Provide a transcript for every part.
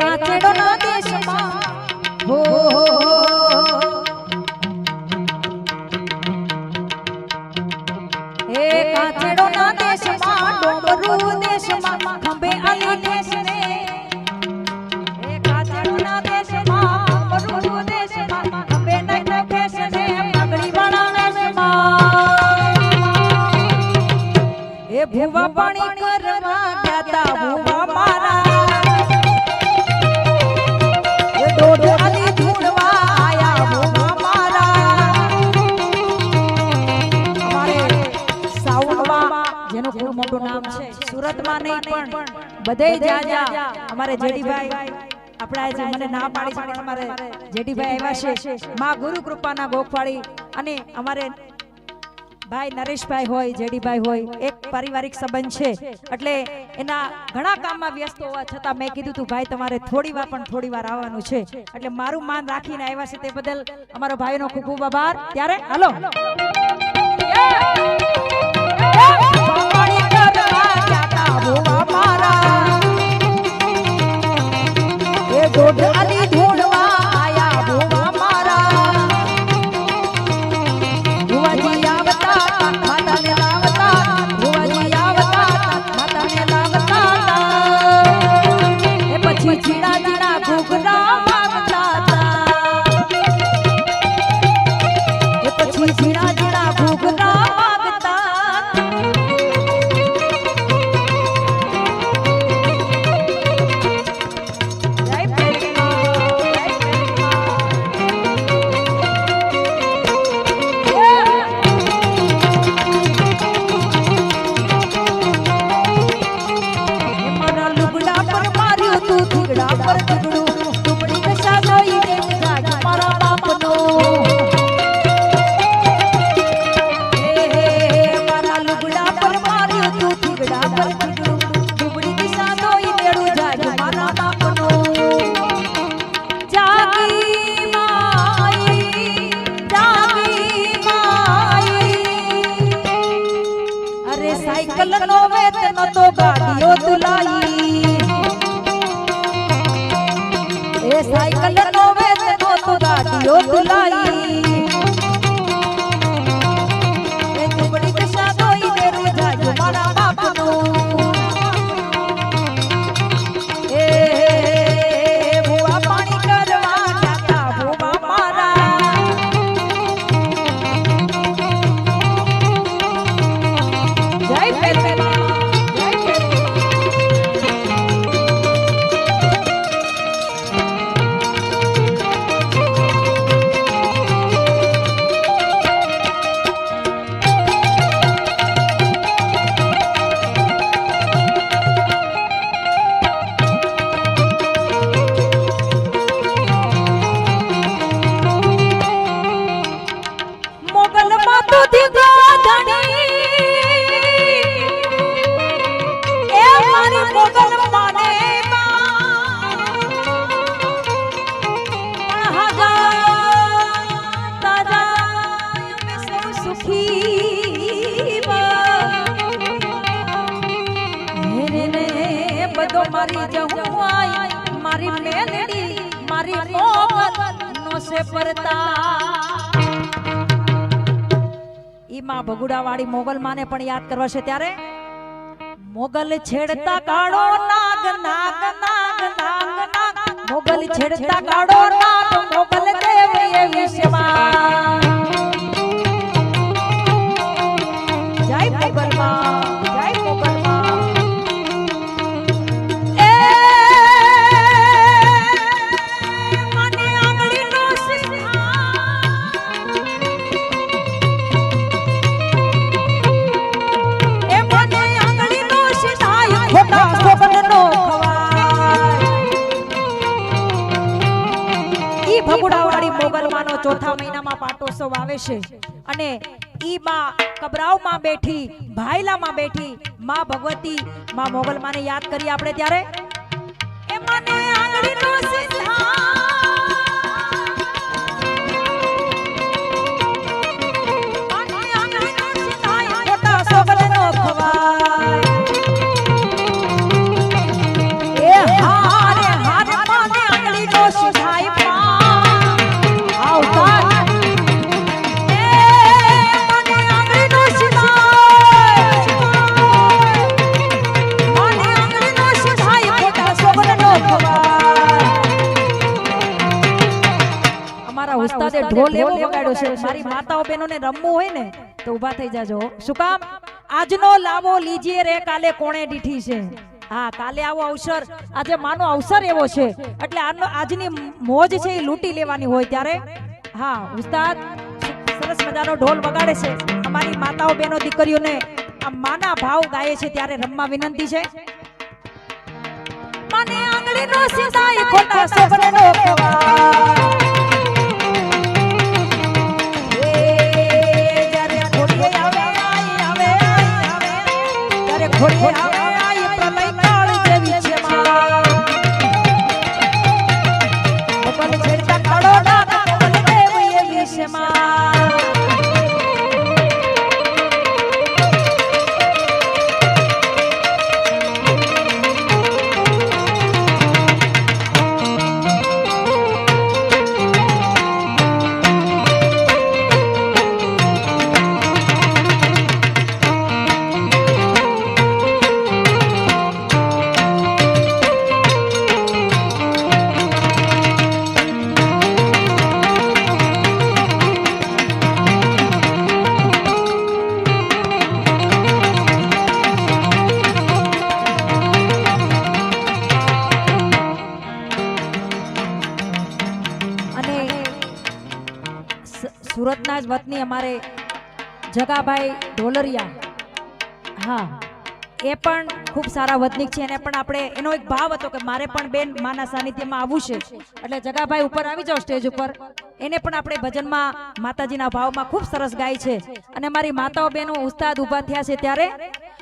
કાચેડો ના દેશમાં હો એ કાચેડો ના દેશમાં ડોંગરું દેશમાં ખંભે આલી દેશને એ કાચેડો ના દેશમાં ડોંગરું દેશમાં ખંભે નાખ્યો દેશને પગડી વાળા દેશમાં એ ભૂવા પાણી કરવા ગયા ભૂવા મારા એ દોઢ આલી ધૂણવા આયા ભૂવા મારા અમારે સાઉન્ડમાં જેનું ખૂબ મોટું નામ છે સુરતમાં નહીં પણ બધે જ્યાં અમારે જેડીભાઈ આપણા જે મને ના પાડી છે અમારે જેડીભાઈ આવ્યા છે માં ગુરુ કૃપાના ગોખવાળી અને અમારે ભાઈ નરેશભાઈ હોય જેડીભાઈ હોય એક પારિવારિક સંબંધ છે એટલે એના ઘણા કામમાં વ્યસ્ત હોવા છતાં મેં કીધું તું ભાઈ તમારે થોડી વાર આવવાનું છે એટલે મારું માન રાખીને આવ્યા છે તે બદલ અમારો ભાઈનો ખૂબ ખૂબ આભાર ત્યારે હાલો સાયકલ નો વેતન તો ગાડીઓ તુલાઈ એ સાયકલ નો વેતન તો ગાડીઓ તુલાઈ એ દુબળી કશા દોઈ ને રૂજા જો મારા બાપનો એ ભૂવા પાણી કરવા જાતા ભૂવા મારા મારી જહુઆઈ મારી મેલડી મારી મોગલ નો સે પરતા ઈ માં ભગુડા વાળી મોગલ માને પણ યાદ કરવા છે ત્યારે મોગલ છેડતા કાળો નાગ નાગ નાગ નાગ નાગ મોગલ છેડતા કાળો નાગ મોગલ દેવી એ વિશ્વમાં જય મોગલ માં જય મોગલ માં ભગુડાવાળી મોગલમાનો ચોથા મહિનામાં પાટોત્સવ આવે છે અને ઈ માં કબરાવમાં બેઠી ભાઈલામાં બેઠી માં ભગવતી માં મોગલમાને યાદ કરી આપણે ત્યારે એ મને આંગળીનો સિંધા મને આંગળીનો સિંધા મોટા સોગલનો ખવાય એ હારે હારે ઢોલ એવો વગાડ્યો છે મારી માતાઓ બહેનોને રમવું હોય ને તો ઊભા થઈ જાજો શું કામ આજનો લાવો લીજીએ રે કાલે કોણે દીઠી છે હા કાલે આવો અવસર આજે માનો અવસર એવો છે એટલે આજની મોજ છે એ લૂંટી લેવાની હોય ત્યારે હા ઉસ્તાદ સરસ મજાનો ઢોલ વગાડે છે અમારી માતાઓ બહેનો દીકરીઓને આ માના ભાવ ગાય છે ત્યારે રમવા વિનંતી છે મને આંગળીનો સીધાય ખોટા સોબરનો કહેવાય ઘોડીએ આવે આઈ પ્રલય કાળ જેવી છે માં બબલ છેડતા કાળો ડાક બબલ દેવ એવી છે માં સુરતના જ વતની અમારે જગાભાઈ ઢોલરિયા હા એ પણ ખૂબ સારા વતનીક છે અને પણ આપણે એનો એક ભાવ હતો કે મારે પણ બેન માના સાનિધ્યમાં આવવું છે એટલે જગાભાઈ ઉપર આવી જાઓ સ્ટેજ ઉપર એને પણ આપણે ભજનમાં માતાજીના ભાવમાં ખૂબ સરસ ગાય છે અને મારી માતાઓ બહેનો ઉસ્તાદ ઊભા થયા છે ત્યારે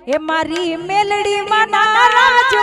એ મારી મેલડી માં નારાજ